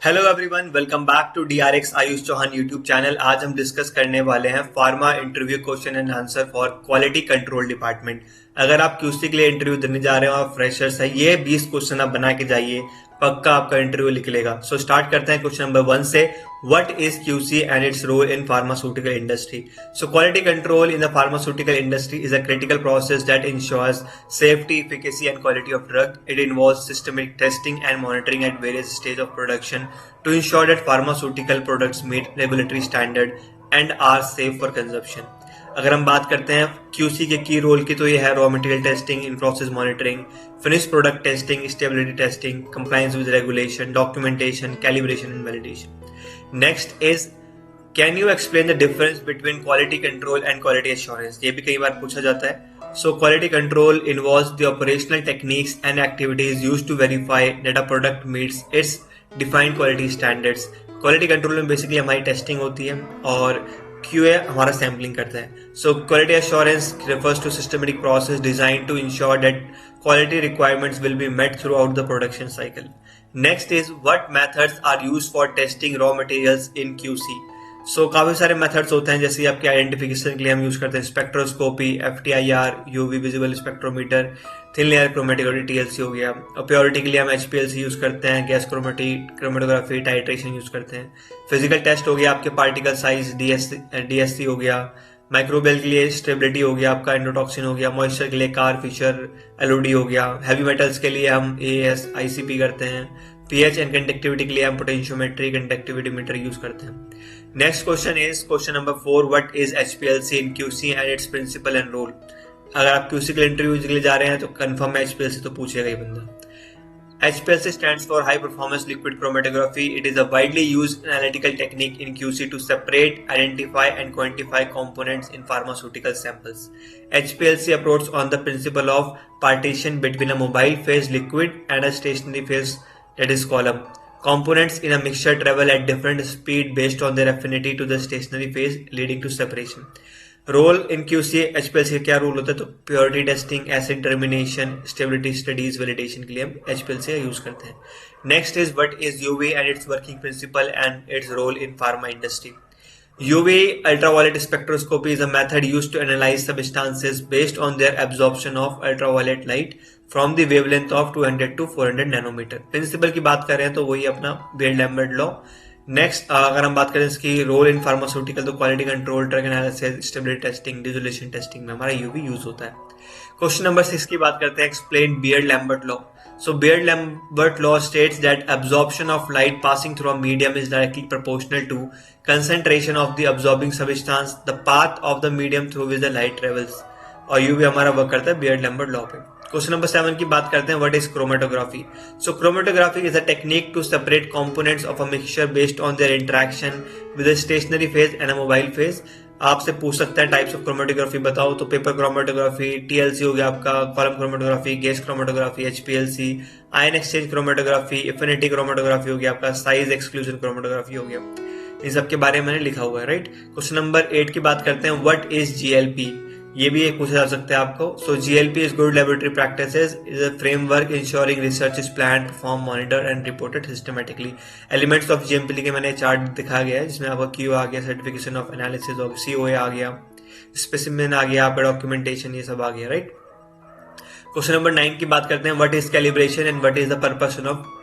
Hello everyone, welcome back to DRX Ayush Chauhan YouTube channel. आज हम discuss करने वाले हैं pharma interview question and answer for quality control department. अगर आप QC के लिए इंटरव्यू देने जा रहे हो, आप फ्रेशर्स है, ये 20 क्वेश्चन आप बना के जाइए, पक्का आपका इंटरव्यू निकलेगा। सो स्टार्ट करते हैं क्वेश्चन नंबर 1 से। What is QC and its role in pharmaceutical industry? So quality control in the pharmaceutical industry is a critical process that ensures safety, efficacy, and quality of drug. It involves systematic testing and monitoring at various stages of production to ensure that pharmaceutical products meet regulatory standard and are safe for consumption. अगर हम बात करते हैं QC के की role की, तो ये है raw material testing, in process monitoring, finish product testing, stability testing, compliance with regulation, documentation, calibration and validation. Next is, can you explain the difference between quality control and quality assurance? ये भी कई बार पूछा जाता है। So quality control involves the operational techniques and activities used to verify that a product meets its defined quality standards. Quality control में basically हमारी testing होती है और QA हमारा सैम्पलिंग करता है। So quality assurance refers to systematic process designed to ensure that quality requirements will be met throughout the production cycle. Next is, what methods are used for testing raw materials in QC? सो काफी सारे methods होते हैं, जैसे आपके identification के लिए हम use करते हैं spectroscopy, FTIR, UV visible spectrometer, thin layer chromatography TLC हो गया। और प्योरिटी के लिए हम HPLC यूज करते हैं, गैस क्रोमेटोग्राफी, टाइट्रेशन यूज करते हैं। फिजिकल टेस्ट हो गया आपके पार्टिकल साइज, DSC हो गया। माइक्रोबियल के लिए स्टेबिलिटी हो गया आपका, एंडोटॉक्सिन हो गया। मॉइस्चर के लिए कार फिशर LOD हो गया। हैवी मेटल्स के लिए हम AS ICP करते हैं। pH एंड कंडक्टिविटी के लिए हम पोटेंशियोमेट्री कंडक्टिविटी मीटर यूज करते हैं। Next question is question number 4, what is HPLC in QC and its principle and role? अगर आप QC के लिए इंटरव्यू के लिए जा रहे हैं तो कंफर्म HPLC तो पूछेगा ही बंदा। HPLC stands for High Performance Liquid Chromatography. It is a widely used analytical technique in QC to separate, identify, and quantify components in pharmaceutical samples. HPLC approaches on the principle of partition between a mobile phase liquid and a stationary phase, that is column. Components in a mixture travel at different speed based on their affinity to the stationary phase, leading to separation. Role in QC HPLC क्या role होता है? तो purity testing, acid termination, stability studies, validation के लिए हम HPLC का use करते हैं। Next is, what is UV and its working principle and its role in pharma industry? UV ultraviolet spectroscopy is a method used to analyze substances based on their absorption of ultraviolet light from the wavelength of 200 to 400 nanometer. Principle की बात कर रहे हैं तो वही अपना bell-Lambert law. Next, अगर हम बात करें इसकी रोल इन फार्मास्यूटिकल, तो quality control, drug analysis, stability testing, dissolution testing में हमारा UV यूज होता है। क्वेश्चन नंबर 6 की बात करते हैं, explain beard-Lambert law. So Beard-Lambert law states that absorption of light passing through a medium is directly proportional to concentration of the absorbing substance, the path of the medium through which the light travels। और UV हमारा work करता है Beard-Lambert law पे। Question number 7 की बात करते हैं, what is chromatography? So chromatography is a technique to separate components of a mixture based on their interaction with a stationary phase and a mobile phase. आपसे पूछ सकता है टाइप्स ऑफ क्रोमेटोग्राफी बताओ, तो पेपर क्रोमेटोग्राफी, TLC हो गया आपका, column chromatography, gas chromatography, HPLC, ion exchange chromatography, affinity chromatography हो गया आपका, साइज एक्सक्लूजन क्रोमेटोग्राफी हो गया। इन सब के बारे में मैंने लिखा हुआ है, राइट। क्वेश्चन नंबर 8 की बात करते हैं, व्हाट इज GLP? ये भी एक पूछा जा सकता है आपको। सो GLP is good laboratory practices, is a framework ensuring research is plan, perform, monitor and reported systematically. Elements of GMP के मैंने चार्ट दिखा गया है, जिसमें आपका QA आ गया, certification of analysis of COA आ गया, स्पेसिमेन आ गया, आपका डॉक्यूमेंटेशन, ये सब आ गया, राइट। क्वेश्चन नंबर 9 की बात करते हैं, what is calibration and what is the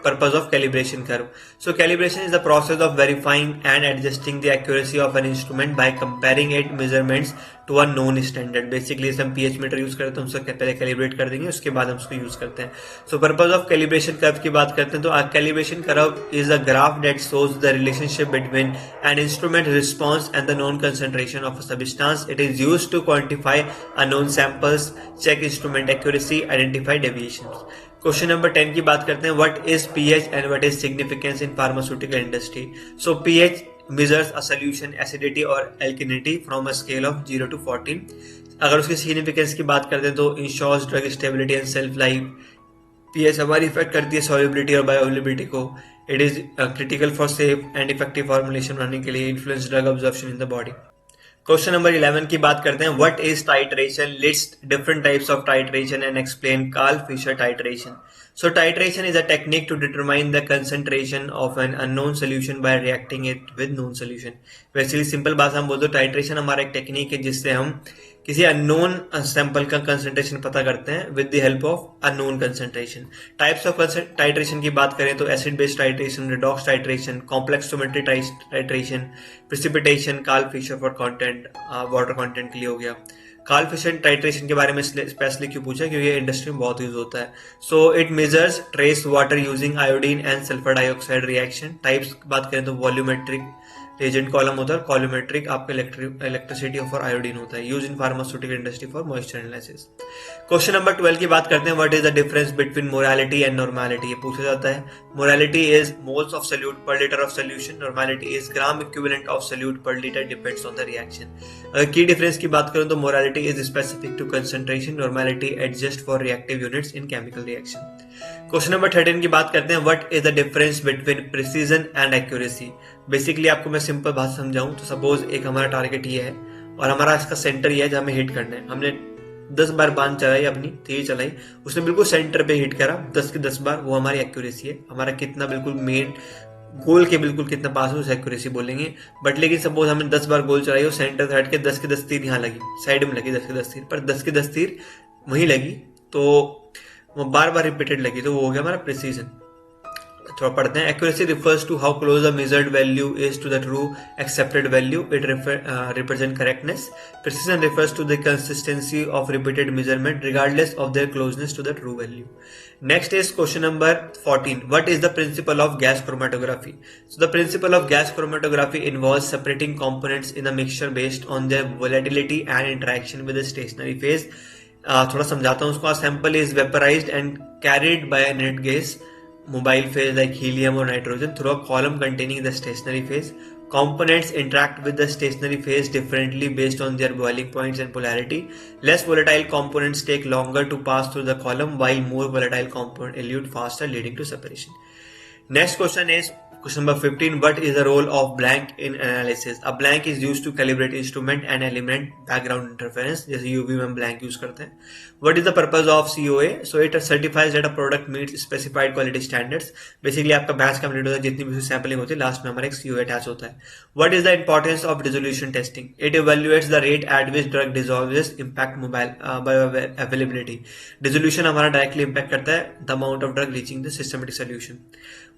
purpose of calibration curve? So calibration is the process of verifying and adjusting the accuracy of an instrument by comparing it measurements to a known standard. Basically हम pH meter use करते हैं, उसको पहले calibrate कर देंगे, उसके बाद हम उसको यूज करते हैं। So purpose of calibration curve की बात करते हैं, तो calibration curve is a graph that shows the relationship between an instrument response and the known concentration of a substance. It is used to quantify unknown samples, check instrument accuracy, identify deviations. Question number 10 की बात करते हैं, what is pH and what is significance in pharmaceutical industry? So pH measures a solution acidity और alkalinity from a scale of 0 to 14। अगर उसकी significance की बात करते हैं तो ensures drug stability and shelf life. pH हमारी इफेक्ट करती है सॉल्युबिलिटी और बायोअवेलेबिलिटी को। It is critical for safe and effective formulation बनाने के लिए, influence drug absorption in the body. Question number 11 की बात करते हैं, what is titration? List different types of titration and explain Karl Fischer titration. So titration is a technique to determine the concentration of an unknown solution by reacting it with known solution. वैसे simple भाषा में बोल दो, titration हमारा एक technique है जिससे हम किसी अननोन सैंपल का कंसंट्रेशन पता करते हैं with the help of unknown concentration. Types of titration की बात करें तो acid based titration, redox titration, complex stoichiometry titration, precipitation, Karl Fischer for content, water content के लिए हो गया. कार्ल फिशर टाइट्रेशन के बारे में स्पेशली क्यों पूछा, क्योंकि ये इंडस्ट्री में बहुत यूज होता है. So it measures trace water using iodine and sulphur dioxide reaction. Types की बात करें तो वॉल्यूमेट्रिक रेजेंट कॉलम होता है, कॉल्यूमेट्रिक आपका इलेक्ट्रिसिटी फॉर आयोडीन होता है, use in pharmaceutical industry for moisture analysis. Question number 12 की बात करते हैं. What is the difference between molarity and normality. ये पूछा जाता है. Molarity is moles of solute per litre of solution. Normality is gram equivalent of solute per litre, depends on the reaction. अगर की डिफरेंस की बात करें तो molarity is specific to concentration, normality adjust for reactive units in chemical reaction. Question number 13 की बात करते हैं. What is the difference between precision and accuracy. Basically आपको मैं सिंपल बात समझाऊं तो सपोज एक हमारा टारगेट ये है और हमारा इसका सेंटर ये है जहां हमें हिट करना है. हमने 10 बार बांध चलाई, अपनी तीर चलाई, उसने बिल्कुल सेंटर पे हिट करा 10 के 10 बार, वो हमारी एक्यूरेसी है. हमारा कितना बिल्कुल मेन गोल के बिल्कुल कितना पास हो उसे एक्यूरेसी बोलेंगे. बट लेकिन सपोज हमने 10 बार गोल चलाई और सेंटर से हट के 10 के 10 तीर यहाँ लगी, साइड में लगी 10 के 10 तीर, पर 10 के 10 तीर वहीं लगी तो वो बार बार रिपीटेड लगी, तो वो हो गया हमारा प्रिसीजन. थोड़ा पढ़ते हैं. Accuracy refers to how close the measured value is to the true accepted value. It represent correctness. Precision refers to the consistency of repeated measurement regardless of their closeness to the true value. Next is question number 14. What is the principle of gas chromatography? So the principle of gas chromatography involves separating components in a mixture based on their volatility and interaction with the stationary phase. थोड़ा समझाता हूँ उसको. A sample is vaporized and carried by a net gas mobile phase like helium or nitrogen through a column containing the stationary phase. Components interact with the stationary phase differently based on their boiling points and polarity. Less volatile components take longer to pass through the column, while more volatile components elute faster, leading to separation. Next question is question number 15. What is the role of blank in analysis? A blank is used to calibrate instrument and eliminate background interference. जैसे UV में हम blank use करते हैं. What is the purpose of COA? So it certifies that a product meets specified quality standards. Basically आपका batch complete होता है, जितनी भी सैम्पलिंग होती है लास्ट में हमारा एक COA अटैच होता है. What is the importance of dissolution testing? It evaluates the rate at which drug dissolves, impact mobile bioavailability. Dissolution हमारा डायरेक्टली इम्पैक्ट करता है the amount of drug reaching the systematic solution.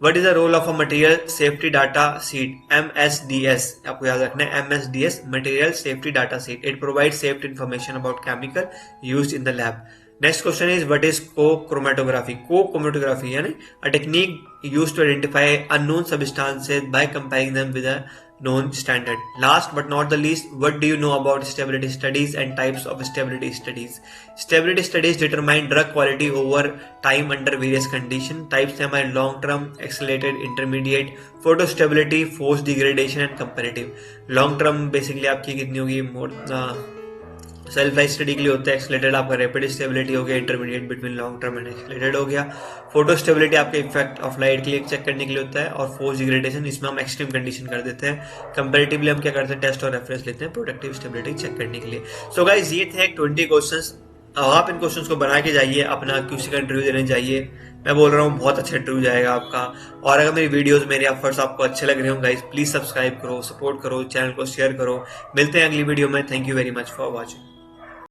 What is the role of a material safety data sheet? MSDS आपको याद रखना है. MSDS Material Safety Data Sheet. It provides safety information about chemical used in the lab. Next question is what is co-chromatography? Co-chromatography यानी a technique used to identify unknown substances by comparing them with a known standard. Last but not the least, what do you know about stability studies and types of stability studies? Stability studies determine drug quality over time under various conditions. Types हैं हमारे long term, accelerated, intermediate, photo stability, force degradation and comparative. Long term basically आपकी कितनी होगी, self life study के लिए होता है. Accelerated आपका रैपिड स्टेबिलिटी हो गया, intermediate between long term and accelerated हो गया. फोटो स्टेबिलिटी आपके इफेक्ट ऑफ लाइट के लिए चेक करने के लिए होता है. और फोर्स डिग्रेडेशन इसमें हम एक्सट्रीम कंडीशन कर देते हैं. कंपैरेटिवली हम क्या करते हैं, टेस्ट और रेफरेंस लेते हैं प्रोडक्टिव स्टेबिलिटी चेक करने के लिए. सो गाइस ये थे 20 क्वेश्चंस. आप इन क्वेश्चंस को बना के जाइए, अपना QC का इंटरव्यू देने जाइए. मैं बोल रहा हूँ बहुत अच्छा इंटरव्यू जाएगा आपका. और अगर मेरी वीडियोस, मेरे एफर्ट्स आपको अच्छे लग रहे हो गाइस, प्लीज सब्सक्राइब करो, सपोर्ट करो, चैनल को शेयर करो. मिलते हैं अगली वीडियो में. Thank you very much for watching.